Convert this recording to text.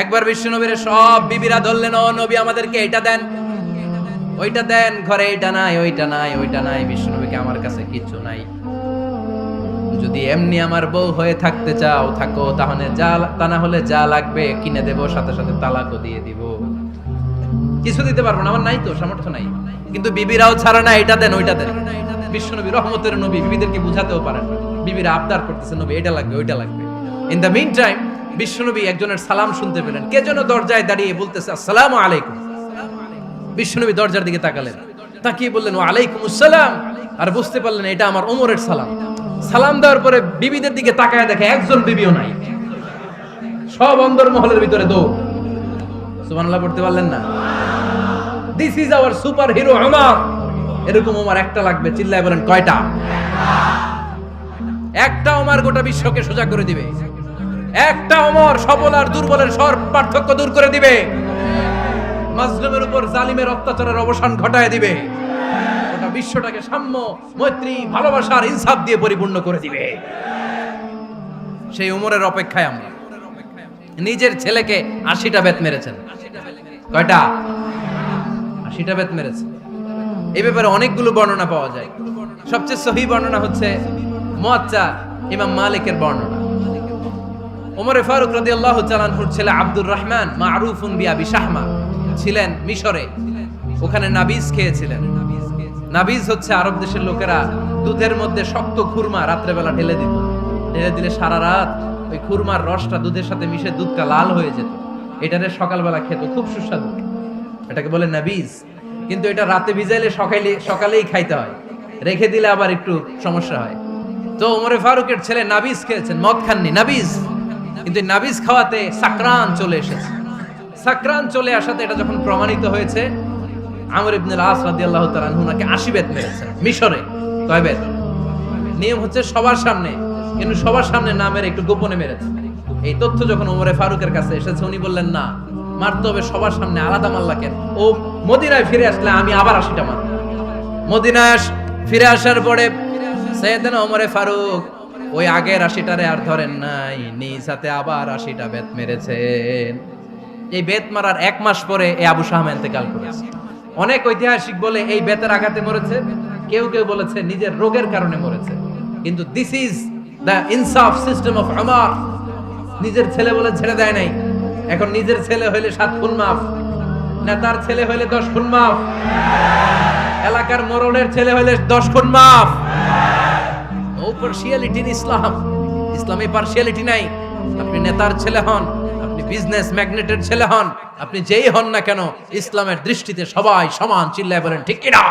একবার বিশ্ব নবীর সব বিবিরা ধরলেন, ও নবী আমাদেরকে এটা দেন ওইটা দেন, ঘরে এটা নাই ওইটা নাই ওইটা নাই। বিশ্ব নবীকে আমার কাছে কিচ্ছু নাই, যদি এমনি আমার বউ হয়ে থাকতে চাও থাকো, তাহলে যা তা না হলে যা লাগবে কিনে দেব, সাথে সাথে তালাকও দিয়ে দিব। কিছু দিতে পারবো না, আমার নাই তো সামর্থ্য নাই, কিন্তু বিবিরাও ছাড়া না, এটা দেন ওইটা দেন। বিশ্বনবী রহমতের নবী, বিবিদেরকে বুঝাতেও পারেন, বিবিরা আবদার করতেছে নবী এটা লাগবে ওইটা লাগবে। ইন দ্য মিন টাইম বিশ্বনবী একজনের সালাম শুনতে পেলেন, কে যেন দরজায় দাঁড়িয়ে বলতেছে আসসালামু আলাইকুম। বিশ্বনবী দরজার দিকে তাকালেন, তাকিয়ে বললেন ওয়া আলাইকুমুস সালাম, আর বুঝতে পারলেন এটা আমার ওমরের সালাম। সালাম দেওয়ার পরে বিবিদের দিকে তাকায় দেখে একজন বিবিও নাই, সব অন্দর মহলের ভিতরে দৌড়। সুবহানাল্লাহ পড়তে পারলেন না? This is our super hero Omar. এরকম ওমর একটা লাগবে, চিল্লায় বলেন কয়টা? একটা ওমর গোটা বিশ্বকে সোজা করে দিবে, একটা ওমর সবল আর দুর্বলের সব পার্থক্য দূর করে দিবে, মাজলুমের উপর জালিমের অত্যাচারের অবসান ঘটায় দিবে, গোটা বিশ্বটাকে সাম্য, মৈত্রী, ভালোবাসার ইনসাফ দিয়ে পরিপূর্ণ করে দিবে। সেই ওমরের অপেক্ষায় আমরা। নিজের ছেলেকে 80টা বেত মেরেছেন। কয়টা? 80টা বেত মেরেছে। এই ব্যাপারে অনেকগুলো বর্ণনা পাওয়া যায়। সবচেয়ে সহিহ বর্ণনা হচ্ছে মুয়াত্তা ইমাম মালিকের বর্ণনা। ওমর ফারুক রাদিয়াল্লাহু তাআলা আনহুর ছেলে আব্দুর রহমান মারুফুন বিআবি শাহমা ছিলেন মিশরে, ওখানে নাবিজ খেয়েছিলেন। নাবিজ হচ্ছে আরব দেশের লোকেরা দুধের মধ্যে শক্ত খুরমা রাত্রেবেলা ঢেলে দিত, ঢেলে দিলে সারা রাত ওই খুরমার রসটা দুধের সাথে মিশে দুধটা লাল হয়ে যেত, এটারে সকালবেলা খেত, খুব সুস্বাদু, এটাকে বলে নাবিজ। কিন্তু এটা রাতে ভিজাইলে সকালেই খাইতে হয়, রেখে দিলে আবার একটু সমস্যা হয়। তো ওমরে ফারুকের ছেলে নাবিজ খেয়েছেন, মদ খাননি, নাবিজ। কিন্তু নাবিজ খাওয়াতে সাকরান চলে এসেছে। সাকরান চলে আসাতে এটা যখন প্রমাণিত হয়েছে, আমর ইবনে আস রাদিয়াল্লাহু তাআলা আনহু নাকি 80 বেত মেরেছেন মিশরে। কয় বেত? নিয়ম হচ্ছে সবার সামনে, কিন্তু সবার সামনে না মেরে একটু গোপনে মেরেছে। এই তথ্য যখন ওমরে ফারুকের কাছে এসেছে, উনি বললেন না, মারতে হবে সবার সামনে, আলাদা মাল্লা কেন? ও মদিনায় ফিরে আসলে আমি আবার 80টা মারব। মদিনায় ফিরে আসার পরে সাইয়েদনা ওমরে ফারুক ওই আগের 80টারে আর ধরেন নাই, নিজ হাতে আবার 80টা বেত মেরেছেন। এই বেত মারার 1 মাস পরে এই আবু শাহমা ইন্তেকাল করেছে। অনেক ঐতিহাসিক বলে এই বেতের আঘাতে মরেছে, কেউ কেউ বলেছে নিজের রোগের কারণে মরেছে। কিন্তু দিস ইজ দ্য ইনসাফ সিস্টেম অফ ওমর। নিজের ছেলে বলে ছেড়ে দেয় নাই। এখন নিজের ছেলে হইলে 7 খুন মাফ, নেতার ছেলে হইলে 10 খুন মাফ, এলাকার মোড়লের ছেলে হইলে 10 খুন মাফ। নো পার্সিয়ালিটি ইন ইসলাম। ইসলামে পার্সিয়ালিটি নাই। আপনি নেতার ছেলে হন, আপনি বিজনেস ম্যাগনেটের ছেলে হন, আপনি যেই হন না কেন, ইসলামের দৃষ্টিতে সবাই সমান। চিল্লায় বলেন ঠিক কিনা?